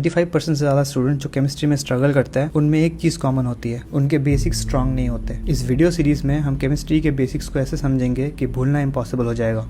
95% से ज़्यादा स्टूडेंट जो केमिस्ट्री में स्ट्रगल करते हैं उनमें एक चीज़ कॉमन होती है, उनके बेसिक्स स्ट्रांग नहीं होते। इस वीडियो सीरीज़ में हम केमिस्ट्री के बेसिक्स को ऐसे समझेंगे कि भूलना इम्पॉसिबल हो जाएगा।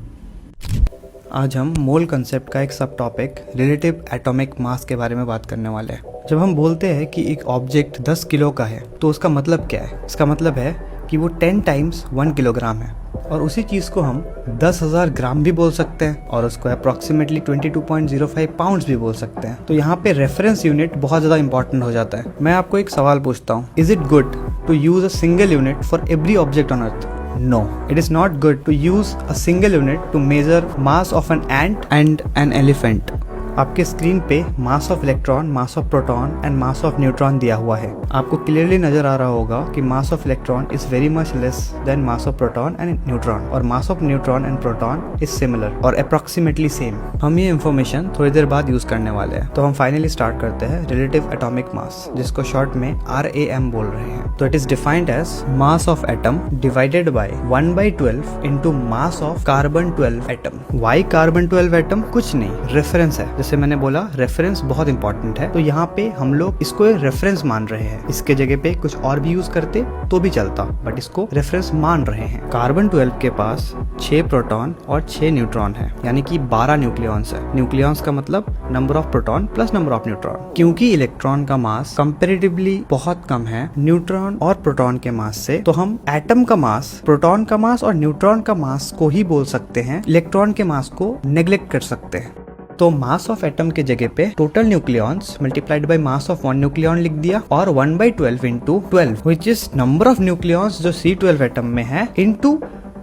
आज हम मोल कंसेप्ट का एक सब टॉपिक रिलेटिव एटॉमिक मास के बारे में बात करने वाले हैं। जब हम बोलते हैं कि एक ऑब्जेक्ट 10 किलो का है तो उसका मतलब क्या है? इसका मतलब है कि वो 10 टाइम्स 1 किलोग्राम है, और उसी चीज़ को हम 10,000 ग्राम भी बोल सकते हैं और उसको अप्रॉक्सीमेटली 22.05 पाउंड्स भी बोल सकते हैं। तो यहाँ पे रेफरेंस यूनिट बहुत ज़्यादा इंपॉर्टेंट हो जाता है। मैं आपको एक सवाल पूछता हूँ, is it good to use a single unit for every object on earth? No, it is not good to use a single unit to measure mass of an ant and an elephant. आपके screen पे मास of electron, mass of proton and mass of neutron दिया हुआ है। आपको clearly नजर आ रहा होगा कि mass of electron is very much less than mass of proton and neutron, और mass of neutron and proton is similar और अप्रॉक्सीमेटली सेम। हम ये इन्फॉर्मेशन थोड़ी देर बाद यूज करने वाले हैं। तो हम फाइनली स्टार्ट करते हैं रिलेटिव एटॉमिक मास, जिसको शॉर्ट में RAM बोल रहे हैं। तो it is defined as mass of atom divided by 1/12 into mass of carbon 12 atom. Why carbon 12 atom? कुछ नहीं, रेफरेंस है। जैसे मैंने बोला, रेफरेंस बहुत इंपॉर्टेंट है। तो यहाँ पे हम लोग इसको रेफरेंस मान रहे हैं। इसके जगह पे कुछ और भी यूज करते तो भी चलता, बट इसको रेफरेंस मान रहे हैं। कार्बन 12 के पास 6 प्रोटॉन और 6 न्यूट्रॉन है, यानी कि 12 न्यूक्लियॉन्स है। न्यूक्लियॉन्स का मतलब number of proton plus number of neutron. क्योंकि इलेक्ट्रॉन का मास कंपेरेटिवली बहुत कम है न्यूट्रॉन और प्रोटॉन के मास से, तो हम एटम का मास, प्रोटॉन का मास और न्यूट्रॉन का मास को ही बोल सकते हैं, इलेक्ट्रॉन के मास को नेग्लेक्ट कर सकते हैं। तो मास ऑफ एटम के जगह पे total nucleons multiplied by mass of 1 nucleon लिख दिया, और 1/12 into 12 which is number of nucleons जो C12 एटम में है into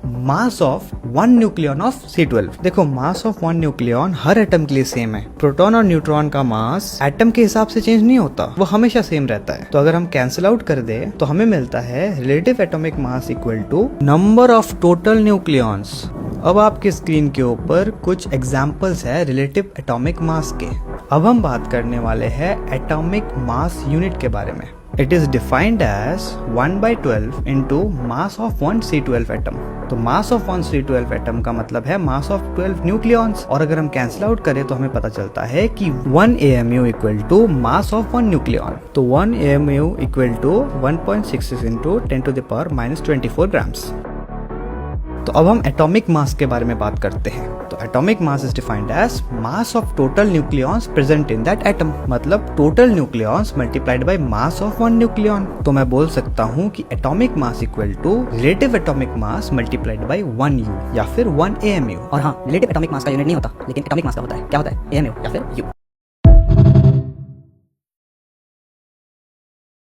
mass of 1 nucleon of C12। देखो, मास ऑफ 1 न्यूक्लियॉन हर एटम के लिए सेम है। प्रोटॉन और न्यूट्रॉन का मास एटम के हिसाब से चेंज नहीं होता, वो हमेशा सेम रहता है। तो अगर हम कैंसिल आउट कर दे तो हमें मिलता है relative atomic mass equal to number of total nucleons. अब आपके स्क्रीन के ऊपर कुछ एग्जाम्पल्स है रिलेटिव एटॉमिक मास के। अब हम बात करने वाले हैं एटॉमिक मास यूनिट के बारे में। It is defined as 1/12 into mass of 1 C12 atom. तो मास ऑफ 1 C12 एटम का मतलब है मास ऑफ 12 न्यूक्लियॉन्स, और अगर हम कैंसिल आउट करें तो हमें पता चलता है कि 1 AMU equal to mass of 1 nucleon. तो 1 AMU equal to 1.66 into 10⁻²4 grams. तो अब हम एटॉमिक मास के बारे में बात करते हैं। तो atomic mass is defined as mass of total nucleons present in that atom, मतलब total nucleons multiplied by mass of 1 nucleon. तो मैं बोल सकता हूँ कि atomic mass equal to relative atomic mass multiplied by 1U या फिर 1 AMU। और हाँ, रिलेटिव एटॉमिक मास का यूनिट नहीं होता, लेकिन एटॉमिक मास का होता है। क्या होता है? AMU या फिर U।